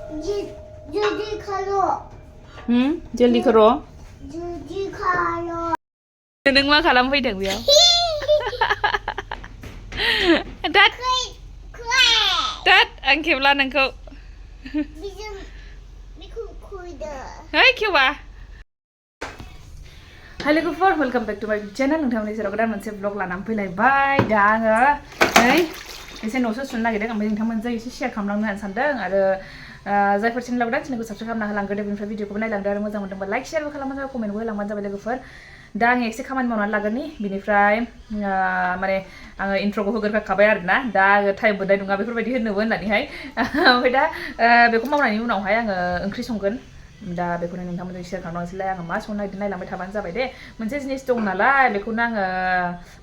जुदी खालो जल्दी करो जुदी खालो नों मा खालामफैदों बेयाव दाद आं खेबला नोंखौ Hai Kiwa. Hai लोगोफोर वेलकम बैक टू माय चैनल नोंथांमोननि जेराव गोदान मोनसे ब्लग लानानै फैलायबाय दा आङो नै एसे न'सो सुनो नागिरदों ओमफ्राय नोंथांमोनजों एसे शेयार खालामलांनो होननानै सानदों आरो जायफोर चेनेलाव गोदान चेनेलखौ साबस्क्राइब खालामना होलांग्रोदो बेनिफ्राय भिडिअखौबो नायलांदो आरो मोजां मोनदोंबा लाइक शेयारबो खालामबानो जाबाय कमेन्टबो होलांबानो जाबाय लोगोफोर दा आं एसे खामानि मावनानै लागोननि बिनिफ्राय माने आङो इन्ट्रोखौ होग्रोखाबाय आरोना दा टाइमबो मोननाय नङा बेफोरबायदि होननोबो होननानैहाय ओमफ्राय दा बेखौ मावनायनि उनावहाय आङो ओंख्रि संगोन दा बेखौनो नोंथांमोनजों शेयार खालामनोसैलाय आङो मा संनो नागिरदों नायलांबाय थाबानो जाबाय दे मोनसे जिनिस दं नालाय बेखौनो आङो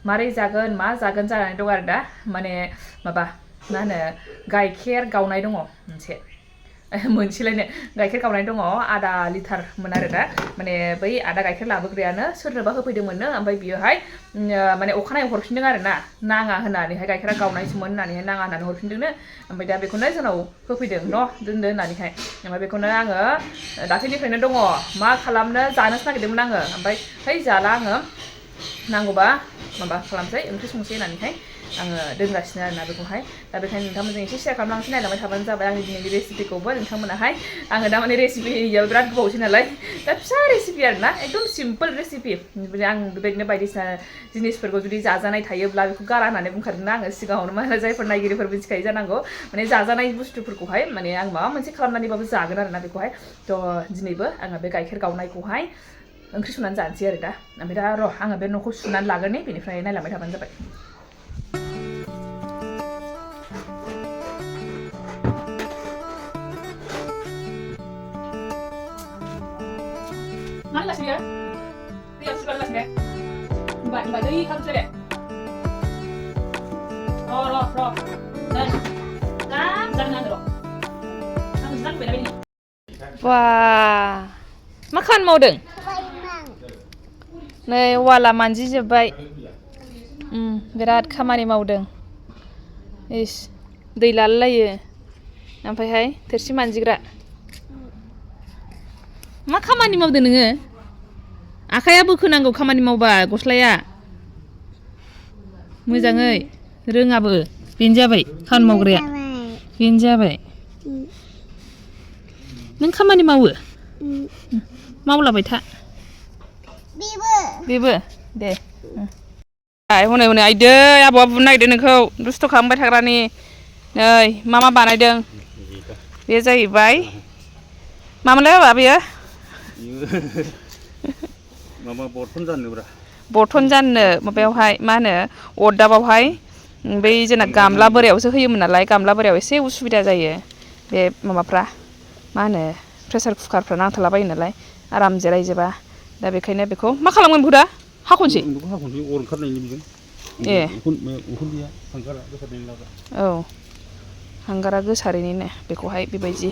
मारै जागोन मा जागोन जानानै दं आरो दा माने माबा मा होनो गाइखेर गावनाय दङ मोनसेलायनो गाइखेर गावनाय दङ आधा लिटारमोन आरो दा माने बै आधा गाइखेर लाबोग्रायानो सोरनोबा होफैदोंमोननो ओमफ्राय बियोहाय माने अखानायै हरफिनदों आरो ना नाङा होननानैहाय गाइखेरा गावनायसोमोन होननानैहाय नाङा होननानै हरफिनदोंनो ओमफ्राय दा बेखौनो जोंनाव होफैदों न' दोनदो होननानैहाय ओमफ्राय बेखौनो आङो दाख्लैनिफ्रायनो दङ मा खालामनो जानोसो नागिरदोंमोन आङो ओमफ्राय है जाला आङो नांगौबा माबा खालामसै ओंख्रि संसै होननानैहाय आङो दोनगासिनो आरोना बेखौहाय दा बेखायनो नोंथांमोनजों एसे शेयार खालामलांसै नायलांबाय थाबानो जाबाय आंनि दिनैनि रेसिपिखौबो नोंथांमोनाहाय आङो दा माने रेसिपियाव बिराद गोबावसै नालाय दा फिसा रेसिपि आरोना एकदम सिम्पोल रेसिपि आं बेबायदिनो बायदिसिना जिनिसफोरखौ जुदि जाजानाय थायोब्ला बेखौ गारा होननानै बुंखादोंना आङो सिगाङावनो मा होनो जायफोर नायगिरिफोर मिथिखायो जानांगौ माने जाजानाय बुस्थुफोरखौहाय माने आं माबा मोनसे खालामनानैबाबो जागोन आरोना बेखौहाय थ' दिनैबो आङो बे गाइखेर गावनायखौहाय ओंख्रि संनानै जानोसै आरो दा ओमफ्राय दा र' आङो बे न'खौ सुनानै लागोननि बेनिफ्राय नायलांबाय थाबानो जाबाय Mana sih ya? Dia suka las deh. Mbak dari kamu sudah deh. Roh. Jangan roh. Kamu jangan beda ini. Wah, makan mau deng? Nih wala manji jebai. Berat kamari mau deng. Is, दै लालायो. ओमफ्रायहाय थोरसि मानजिग्रा. मा खामानि मावदो नोङो आखाया बोखोनांगौ खामानि मावबा गस्लाया मोजाङै रोङाबो बेनो जाबाय खामानि मावग्राया बेनो जाबाय नों खामानि मावो मावलाबाय था बेबो दे हनै आइदै आबौआ बुनो नागिरदों नोंखौ दुस्थ' खालामबाय थाग्रानि नै मा बानायदों बे जाहैबाय मामोनलाय बाबा बेयो माबा बर्थन जाननो माबायावहाय मा होनो अरदाबावहाय बै जोंना गामला बोरायावसो होयोमोन नालाय गामला बोरायाव एसे उसुबिदा जायो बे माबाफ्रा मा होनो प्रेसार कुकारफ्रा नांथालाबायो नालाय आराम जिरायजोबा दा बेखायनो बेखौ मा खालामगोन बेखौ दा हाखनसै अर ओंखारनायनि बिजों ए उखुन्दैया हांगारा गोसारनायनि लागा औ हांगारा गोसारैनो बेखौहाय बेबायदि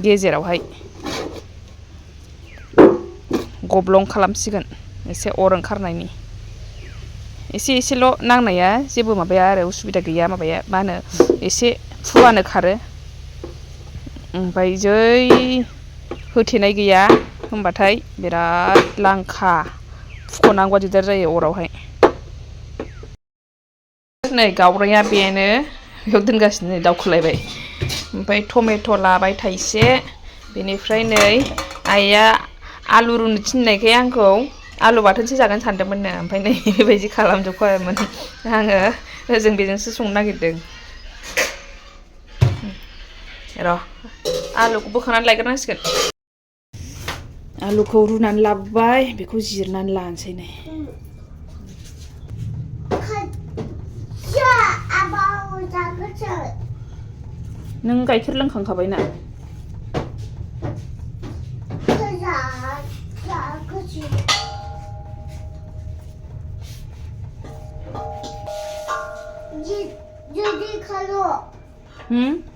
गेजेरावहाय गब्लं खालामसिगोन एसे अर ओंखारनायनि एसेल' नांनाया जेबो माबाया आरो उसुबिदा गैया माबाया मा होनो एसे फुवानो खारो ओमफ्राय जै होथेनाय गैया होमबाथाय बिराद लांखा फुख'नांगौआ दिगदार जायो अरावहाय नै गावराया बेनो बेयाव दोनगासिनो दावखोलायबाय ओमफ्राय टमेट' लाबाय थाइसे बेनिफ्राय नै आइया आलु रुनो थिननायखाय आंखौ आलु बाथोनसो जागोन सानदोंमोननो ओमफ्राय नै बेबायदि खालामजोबखाबायमोन आङो ओजों बेजोंसो संनो नागिरदों र' आलुखौ बोखांनानै लायग्रोनांसिगोन आलुखौ रुनानै लाबोबाय बेखौ जिरनानै लानोसै नै नों गाइखेर लोंखांखाबायना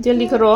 जल्दी करो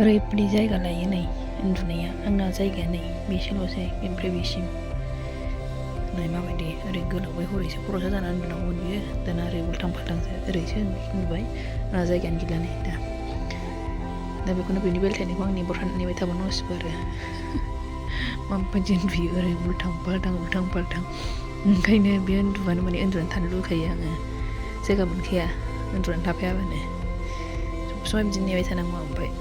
ओरैबायदि जायगा लायो नै उन्दुनाया आंना जायगाया नै बेसेल'सै ओमफ्राय बेसिम नै माबायदि ओरै गोलावै हरैसो खर'सा जानानै उन्दुनांगौमोन बियो दाना ओरै उल्थां फाल्थांसो ओरैसो उन्दुबाय आंना जायगायानो गैला नै दा बेखौनो बेनि बेलथायनायखौ आंनि बरहा नेबाय थाबावनांसिगौ आरो माबायदि उन्दुयो ओरै उल्थां फाल्थां ओंखायनो बे उन्दुबानो माने उन्दुनानै थानो लुगैखायो आङो जायगा मोनखाया उन्दुनानै थाफायाबानो सब समाय बिदि नेबाय थानांगौ ओमफ्राय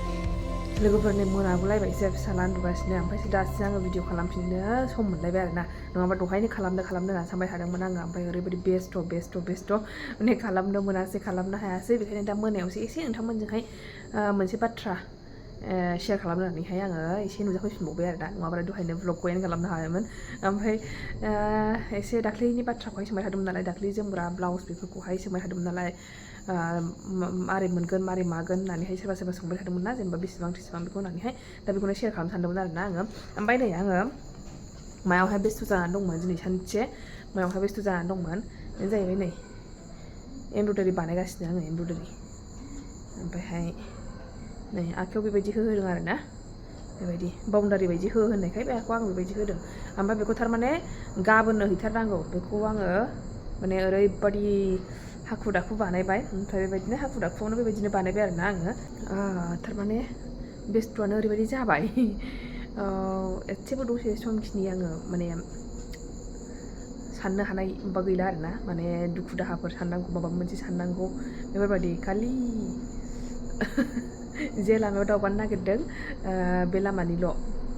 लोगोफोरनि मोनागुलायबायसो फिसाला उन्दुगासिनो ओमफ्रायसो दासो आङो भिडिअ खालामफिननो सम मोनलायबाय आरोना नङाबा दहायनो खालामनो होननानै सानबाय थादोंमोन आङो ओमफ्राय ओरैबायदि बेस्थ' माने खालामनो मोनासै खालामनो हायासै बेखायनो दा मोनायावसो एसे नोंथांमोनजोंहाय मोनसे बाथ्रा शेयार खालामनानैहाय आङो एसे नुजाफैफिनबावबाय आरोना नङाबा दहायनो भ्लगखौ एन्ड खालामनो हायामोन ओमफ्राय एसे दाख्लैनि बाथ्राखौहाय सोंबाय थादोंमोन नालाय दाख्लै जोमग्रा ब्लाउस बेफोरखौहाय सोंबाय थादोंमोन नालाय मारै मोनगोन मारै मागोन होननानैहाय सोरबा सोंबाय थादोंमोन ना जेनेबा बेसेबां बेखौ होननानैहाय दा बेखौनो शेयार खालामनो सानदोंमोन आरोना आङो ओमफ्राय नै आङो मायावहाय बेस्थ' जानानै दंमोन दिनै सानसे मायावहाय बेस्थ' जानानै दंमोन बेनो जाहैबाय नै एमब्रयदारि बानायगासिनो आङो एमब्रयदारि ओमफ्रायहाय नै आखाइयाव बेबायदि होदों आरोना बेबायदि बाउन्डारि बायदि होननायखाय बेखौ आं बेबायदि होदों ओमफ्राय बेखौ थारमाने गाबोननो हैथारनांगौ बेखौ आङो माने ओरैबायदि हाखु दाखु बानायबाय ओमफ्राय बेबायदिनो हाखु दाखुआवनो बेबायदिनो बानायबाय आरोना आङो थारमाने बेस्थ'आनो ओरैबायदि जाबाय एसेबो दसे समखिनि आङो माने साननो हानाय माबा गैला आरोना माने दुखु दाहाफोर साननांगौ माबा मोनसे साननांगौ बेफोरबायदि खालि जे लामायाव दावगानो नागिरदों बे लामानिल'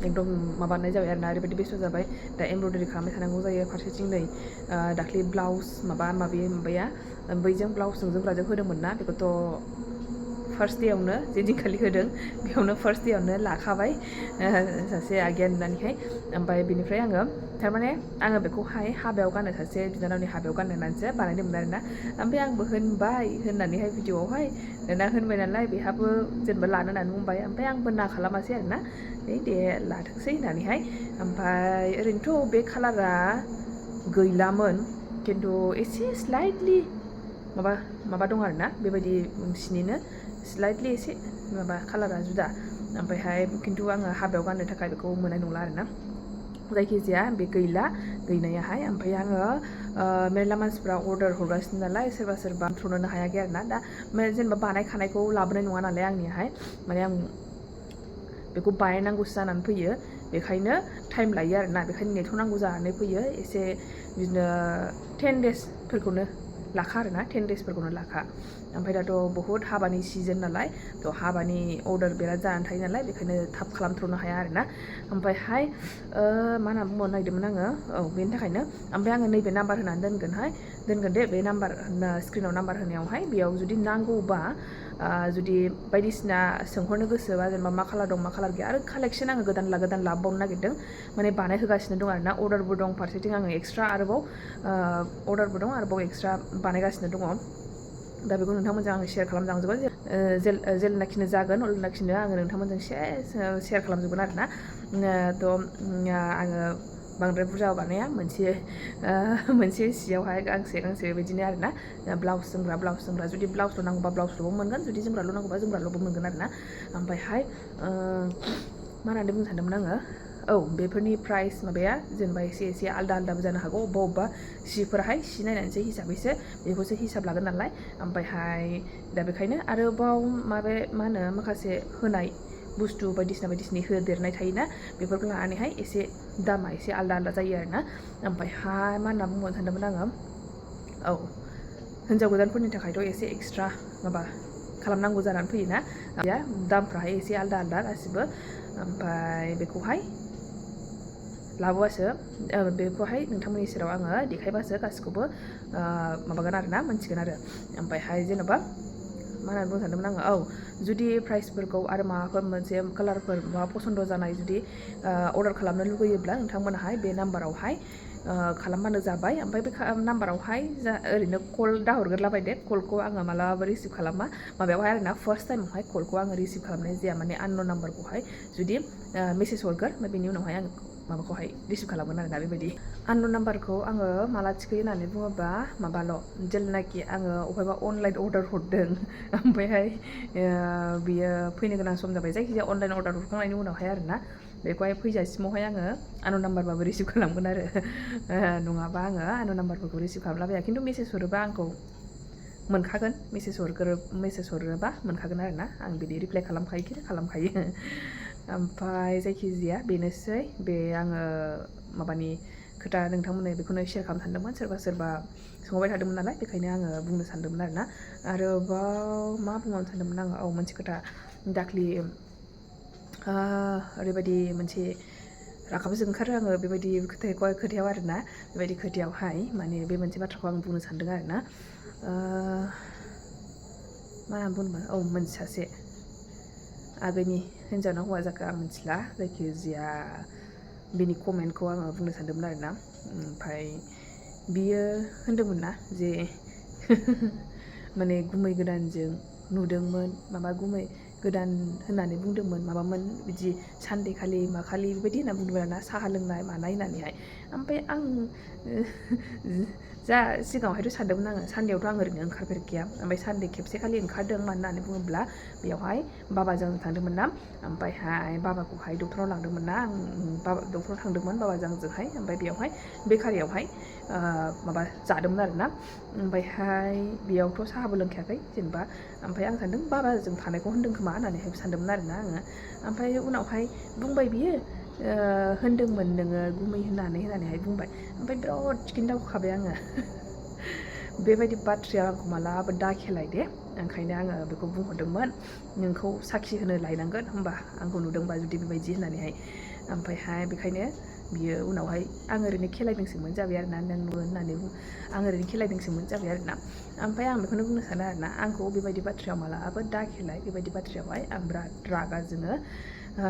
एकदम माबानाय जाबाय आरोना ओरैबायदि बेस्थ' जाबाय दा एमब्रयदारि खालामबाय थानांगौ जायो फारसेथिं नै दाख्लै ब्लाउस माबाया बैजों ब्लाउसजों जोमग्राजों होदोंमोन ना बेखौथ' फार्स्ट डेआवनो जे दिनखालि होदों बेयावनो फार्स्ट डेआवनो लाखाबाय सासे आगैया नुनानैहाय ओमफ्राय बेनिफ्राय आङो थारमाने आङो बेखौहाय हाबायाव गाननो सासे बिनानावनि हाबायाव गाननो होननानैसो बानायदोंमोन आरोना ओमफ्राय आंबो होननानैहाय भिडिअआवहाय दाना होनबाय नालाय बेहाबो जेनेबा लानो होननानै बुंबाय ओमफ्राय आंबो ना खालामासै आरोना दे लाथोंसै होननानैहाय ओमफ्राय ओरैनोथ' बे कालारा गैलामोन खिन्थु एसे स्लाइटलि माबा दं आरोना बेबायदि सिनिनो स्लाइटलि एसे माबा कालारा जुदा ओमफ्रायहाय खिन्थु आङो हाबायाव गाननो थाखाय बेखौ मोननाय नंला आरोना जायखिजाया बे गैनायाहाय ओमफ्राय आङो मेरला मानसिफ्रा अर्डार हरगासिनो नालाय सोरबा थुनोनो हायाखै आरोना दा जेनेबा बानायखानायखौ लाबोनाय नङा नालाय आंनियाहाय माने आं बेखौ बानायनांगौसो जानानै फैयो बेखायनो टाइम लायो आरोना बेखायनो नेथ'नांगौ जानानै फैयो एसे बिदिनो 10 डेसफोरखौनो लाखा आरोना 10 डेसफोरखौनो लाखा ओमफ्राय दाथ' बहुद हाबानि सिजन नालाय थ' हाबानि अर्डार बिराद जानानै थायो नालाय बेखायनो थाब खालामथ'नो हाया आरोना ओमफ्रायहाय मा होनना बुंबावनो नागिरदोंमोन आङो बेनि थाखायनो ओमफ्राय आङो नैबे नाम्बार होनानै दोनगोन दे बे नाम्बार स्क्रिनाव नाम्बार होनायावहाय बेयाव जुदि नांगौबा जुदि बायदिसिना सोंहरनो गोसोबा जेनेबा मा कालार दं मा कालार गैया आरो कालेक्सन आङो गोदान लाबोबावनो नागिरदों माने बानायहोगासिनो दं आरोना अर्डारबो दं फारसेथिं आङो एक्सट्रा आरोबाव अर्डारबो दं आरोबाव एक्सट्रा बानायगासिनो दङ दा बेखौ नोंथांमोनजों आङो शेयार खालामलांजोबगोन जेलनाखिनो जागोन अब्लानाखिनो आङो नोंथांमोनजों शेयार खालामजोबगोन आरोना थ' आङो बांद्राय बुरजा बानाया मोनसे सियावहाय गांसे बेबायदिनो आरोना ब्लाउस जोमग्रा जुदि ब्लाउसल' नांगौबा ब्लाउसल'बो मोनगोन जुदि जोमग्राल' नांगौबा जोमग्राल'बो मोनगोन आरोना ओमफ्रायहाय मा होननानै बुंनो सानदोंमोन आङो औ बेफोरनि प्राइस माबाया जेनेबा एसे आलदा आलदाबो जानो हागौ अबेबा सिफोराहाय सि नायनानैसो हिसाबैसो बेखौसो हिसाब लागोन नालाय ओमफ्रायहाय दा बेखायनो आरोबाव मा होनो माखासे होनाय बुस्थु बायदिसिना होदेरनाय थायोना बेफोरखौ लानानैहाय एसे दामा एसे आलदा आलदा जायो आरोना ओमफ्रायहाय मा होनना बुंबावनो सानदोंमोन आङो औ हिन्जाव गोदानफोरनि थाखायथ' एसे एक्सट्रा माबा खालामनांगौ जानानै फैयोना दामफ्राहाय एसे आलदा आलदा गासिबो ओमफ्राय बेखौहाय लाबोबासो बेखौहाय नोंथांमोननि सेराव आङो देखायबासो गासिखौबो माबागोन आरोना मोनथिगोन आरो ओमफ्रायहाय जेन'बा मा होननानै बुंनो सानदोंमोन आङो औ जुदि प्राइसफोरखौ आरो माबाफोर मोनसे कालारफोर माबा पसन्द जानाय जुदि अर्डार खालामनो लुगैयोब्ला नोंथांमोनाहाय बे नाम्बारावहाय खालामबानो जाबाय ओमफ्राय बे नाम्बारावहाय ओरैनो कल दाहरग्रोलाबायदे कलखौ आङो मालाबाबो रिसिभ खालामा माबायावहाय आरोना फार्स्ट टाइमावहाय कलखौ आङो रिसिभ खालामनाय जाया माने आननन नाम्बारखौहाय जुदि मेसेज हरगोन ओमफ्राय बेनि उनावहाय आं माबाखौहाय रिसिभ खालामगोन आरोना बेबायदि आननन नाम्बारखौ आङो माला थिखोयो होननानै बुङोबा माबाल' जेलानाखि आङो अबेबा अनलाइन अर्डार हरदों ओमफ्रायहाय बियो फैनो गोनां सम जाबाय जायखिजाया अनलाइन अर्डार हरखांनायनि उनावहाय आरोना बेखौहाय फैजासिमावहाय आङो आननन नाम्बारबाबो रिसिभ खालामगोन आरो नङाबा आङो आननन नाम्बारफोरखौ रिसिभ खालामलाबाया खिन्थु मेसेज हरोबा आंखौ मोनखागोन मेसेज हरोबा मोनखागोन आरोना आं बिदि रिप्लाइ खालामखायो ओमफ्राय जायखिजाया बेनोसै बे आङो माबानि खोथा नोंथांमोननो बेखौनो शेयार खालामनो सानदोंमोन सोरबा सोंबाय थादोंमोन नालाय बेखायनो आङो बुंनो सानदोंमोन आरोना आरोबाव मा बुंबावनो सानदोंमोन आङो औ मोनसे खोथा दाख्लि ओरैबायदि मोनसे रागाबो जोंखारो आङो बेबायदि खोथायाव आरोना बेबायदि खोथायावहाय माने बे मोनसे बाथ्राखौ आं बुंनो सानदों आरोना मा होनना बुंदोंमोन औ मोनसे सासे आगैनि हिन्जावना हौवा जाखो आं मिथिला जायखिजाया बिनि कमेन्टखौ आङो बुंनो सानदोंमोन आरोना ओमफ्राय बियो होनदोंमोन ना जे माने गुमै गोदानजों नुदोंमोन माबा गुमै गोदान होननानै बुंदोंमोन माबामोन बिदि सानदे खालि माखालि बेबायदि होनना बुंदोंमोन आरोना साहा लोंनाय मानाय होननानैहाय ओमफ्राय आं जा सिगाङावहायथ' सानदोंमोन आङो सानदेयावथ' आं ओरैनो ओंखारफेरखाया ओमफ्राय सानदे खेबसे खालि ओंखारदों मानो होननानै बुङोब्ला बेयावहाय बाबाजों थांदोंमोन ना ओमफ्रायहाय बाबाखौहाय डक्टराव लांदोंमोन ना आं डक्टराव थांदोंमोन बाबाजों आंजोंहाय ओमफ्राय बेयावहाय बेकारियावहाय माबा जादोंमोन आरोना ओमफ्रायहाय बेयावथ' साहाबो लोंखायाखै जेनेबा ओमफ्राय आं सानदों बाबाजों थानायखौ होनदों खोमा होननानैहाय सानदोंमोन आरोना आङो ओमफ्राय उनावहाय बुंबाय बियो होनदोंमोन नोङो गुमै होननानैहाय बुंबाय ओमफ्राय बिराद खिन्थावखाबाय आङो बेबायदि बाथ्राया आंखौ मालाबा दाखेलाय दे ओंखायनो आङो बेखौ बुंहरदोंमोन नोंखौ साखि होनो लायनांगोन होमबा आंखौ नुदोंबा जुदि बेबायदि होननानैहाय ओमफ्रायहाय बेखायनो बियो उनावहाय आं ओरैनो खेलायदोंसोमोन जाबाय आरोना नों नुयो होननानै आं ओरैनो खेलायदोंसोमोन जाबाय आरोना ओमफ्राय आं बेखौनो बुंनो सानो आरोना आंखौ बेबायदि बाथ्रायाव मालाबा दाखेलाय बेबायदि बाथ्रायावहाय आं बिराद रागा जोङो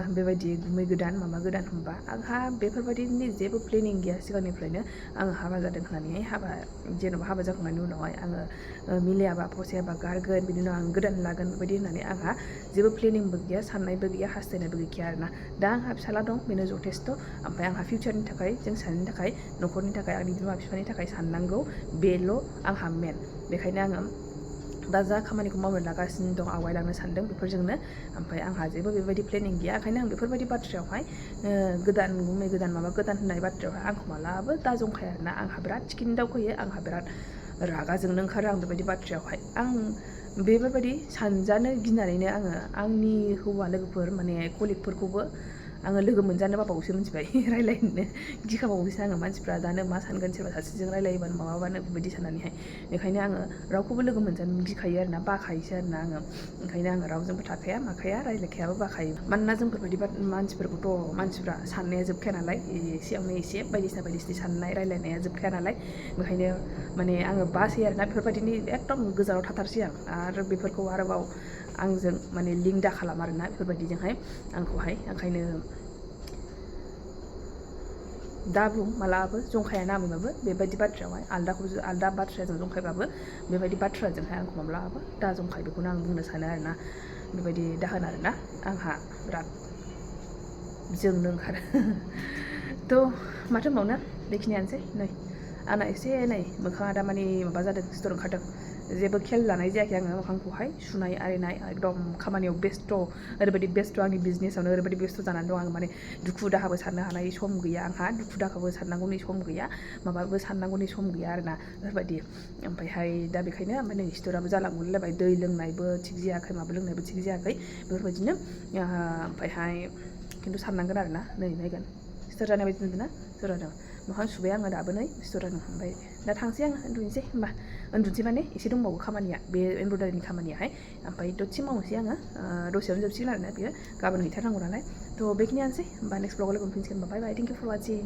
बेबायदि गुमै गोदान माबा गोदान होनबा आंहा बेफोरबायदिनि जेबो प्लेनिं गैया सिगांनिफ्रायनो आङो हाबा जादों होननानैहाय जेन'बा हाबा जाखांनायनि उनावहाय आङो मिलायाबा फसायाबा गारगोन बिनि उनाव आं गोदान लागोन बेबायदि होननानै आंहा जेबो प्लेनिंबो गैया साननायबो गैया हास्थायनायबो गैखाया आरोना दा आंहा फिसाला दं बेनो जथेस्थ' ओमफ्राय आंहा फिउचारनि थाखाय जों सानैनि थाखाय न'खरनि थाखाय आंनि बिमा बिफानि थाखाय साननांगौ बेल' आंहा मेन बेखायनो आङो दा जा खामानिखौ मावनो लागासिनो दं आवगायलांनो सानदों बेफोरजोंनो ओमफ्राय आंहा जेबो बेबायदि प्लेनिं गैया ओंखायनो आं बेफोरबायदि बाथ्रायावहाय गोदान गुमै गोदान माबा गोदान होननाय बाथ्रायावहाय आंखौ मालाबो दाजंखाया आरोना आंहा बिराद थिखिनि दावखोयो आंहा बिराद रागा जोंनो ओंखारो आं बेबायदि बाथ्रायावहाय आं बेफोरबायदि सानजानो गिनानैनो आङो आंनि हौवा लोगोफोर माने कलिगफोरखौबो आङो लोगो मोनजानो बाबावोसो मिथिबाय रायलायनो गिखाबावोसो आङो मानसिफ्रा दानो मा सानगोन सोरबा सासेजों रायलायोबानो माबाबानो बेबायदि साननानैहाय बेखायनो आङो रावखौबो लोगो मोनजानो गिखायो आरोना बाखायोसो आरोना आङो ओंखायनो आङो रावजोंबो थाखाया माखाया रायलायखायाबो बाखायो मानोना जोंफोरबायदि मानसिफोरखौथ' मानसिफ्रा साननाया जोबखाया नालाय एसेयावनो एसे बायदिसिना साननाय रायलायनाया जोबखाया नालाय बेखायनो माने आङो बासै आरोना बेफोरबायदिनि एकदम गोजानाव थाथारसै आं आरो बेफोरखौ आरोबाव आंजों माने लिंक दा खालाम आरोना बेफोरबायदिजोंहाय आंखौहाय ओंखायनो दा बुं मालाबाबो जंखाया नामैबाबो बेबायदि बाथ्रायावहाय आलदा बाथ्राजों जंखायबाबो बेबायदि बाथ्राजोंहाय आंखौ माब्लाबाबो दा जंखाय बेखौनो आं बुंनो सानो आरोना बेबायदि दाहोन आरोना आंहा बिराद जोंनो ओंखारो थ' माथो होनबावनो बेखिनियानोसै नै आंना एसे नै मोखाङा दा माने माबा जादों सिथर ओंखारदों जेबो खेल लानाय जायाखै आङो मोखांखौहाय सुनाय आरिनाय एकदम खामानियाव बेस्थ' ओरैबायदि बेस्थ' आंनि बिजनेसावनो ओरैबायदि बेस्थ' जानानै दं आं माने दुखु दाहाबो साननो हानाय सम गैया आंहा दुखु दाहाबो साननांगौनि सम गैया माबाबो साननांगौनि सम गैया आरोना बेफोरबायदि ओमफ्रायहाय दा बेखायनो ओमफ्राय नै सिथराबो जालांगुलायबाय दै लोंनायबो थिग जायाखै माबा लोंनायबो थिग जायाखै बेफोरबायदिनो ओमफ्रायहाय खिन्थु साननांगोन आरोना नै नायगोन सिथर जानाय बायदि नुदों ना सिथर जादों मोखां सुबाय आङो दाबो नै सिथर जादों ओमफ्राय दा थांसै आङो उन्दुनोसै होमबा उन्दुनोसै माने एसे दंबावो खामानिया बे एमब्रयदारिनि खामानियाहाय ओमफ्राय दसे मावनोसै आङो दसेयावनो जोबसिगोन आरोना बेयो गाबोन हैथारनांगौ नालाय थ' बेखिनियानोसै होमबा नेक्स्ट ब्लगाव लोगो मोनफिनसिगोन बाय बाय थेंक इउ फर वाचिं